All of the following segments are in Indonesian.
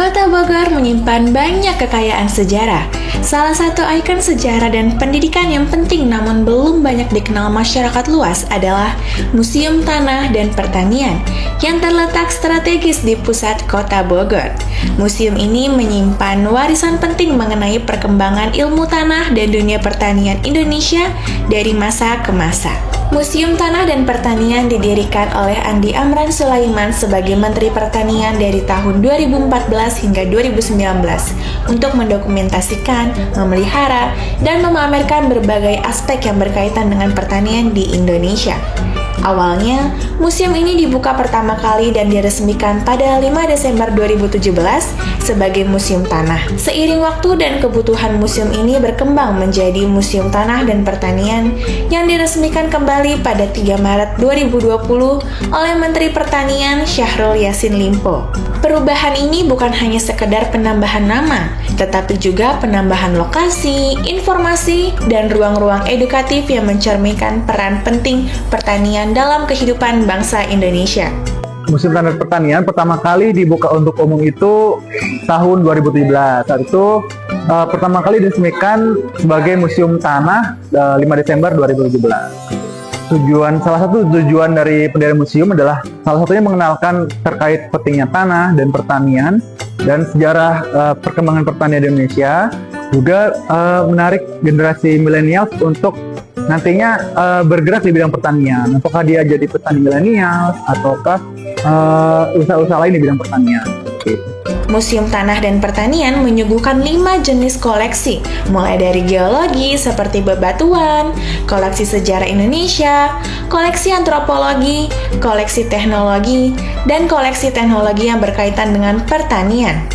Kota Bogor menyimpan banyak kekayaan sejarah. Salah satu ikon sejarah dan pendidikan yang penting namun belum banyak dikenal masyarakat luas adalah Museum Tanah dan Pertanian yang terletak strategis di pusat Kota Bogor. Museum ini menyimpan warisan penting mengenai perkembangan ilmu tanah dan dunia pertanian Indonesia dari masa ke masa. Museum Tanah dan Pertanian didirikan oleh Andi Amran Sulaiman sebagai Menteri Pertanian dari tahun 2014 hingga 2019 untuk mendokumentasikan, memelihara, dan memamerkan berbagai aspek yang berkaitan dengan pertanian di Indonesia. Awalnya, museum ini dibuka pertama kali dan diresmikan pada 5 Desember 2017 sebagai Museum Tanah. Seiring waktu dan kebutuhan museum ini berkembang menjadi Museum Tanah dan Pertanian yang diresmikan kembali pada 3 Maret 2020 oleh Menteri Pertanian Syahrul Yassin Limpo. Perubahan ini bukan hanya sekedar penambahan nama, tetapi juga penambahan lokasi, informasi, dan ruang-ruang edukatif yang mencerminkan peran penting pertanian dalam kehidupan bangsa Indonesia. Museum Tanah dan Pertanian pertama kali dibuka untuk umum itu tahun 2017. Saat itu pertama kali diresmikan sebagai Museum Tanah 5 Desember 2017. Salah satu tujuan dari pendirian museum adalah salah satunya mengenalkan terkait pentingnya tanah dan pertanian dan sejarah perkembangan pertanian di Indonesia, juga menarik generasi milenial untuk nantinya bergerak di bidang pertanian. Apakah dia jadi petani milenial ataukah usaha-usaha lain di bidang pertanian. Museum Tanah dan Pertanian menyuguhkan 5 jenis koleksi, mulai dari geologi seperti bebatuan, koleksi sejarah Indonesia, koleksi antropologi, koleksi teknologi, dan koleksi teknologi yang berkaitan dengan pertanian.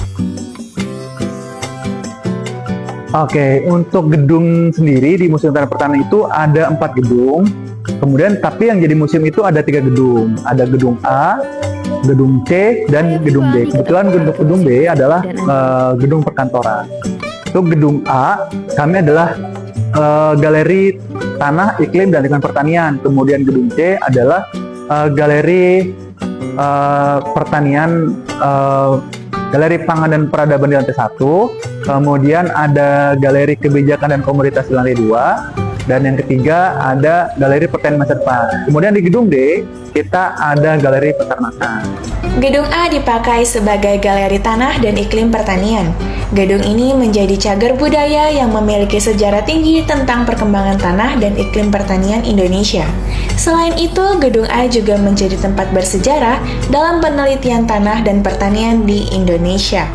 Oke, untuk gedung sendiri di Museum Tanah Pertanian itu ada 4 gedung. Kemudian, tapi yang jadi museum itu ada 3 gedung. Ada gedung A, gedung C, dan gedung B. Kebetulan gedung B adalah gedung perkantoran. Untuk gedung A, kami adalah galeri tanah, iklim, dan lingkungan pertanian. Kemudian gedung C adalah galeri pertanian, galeri pangan dan peradaban di lantai 1. Kemudian ada galeri kebijakan dan komoditas di lantai 2. Dan yang ketiga ada galeri pertanian masa depan. Kemudian di gedung D kita ada galeri peternakan. Gedung A dipakai sebagai galeri tanah dan iklim pertanian. Gedung ini menjadi cagar budaya yang memiliki sejarah tinggi tentang perkembangan tanah dan iklim pertanian Indonesia. Selain itu, gedung A juga menjadi tempat bersejarah dalam penelitian tanah dan pertanian di Indonesia.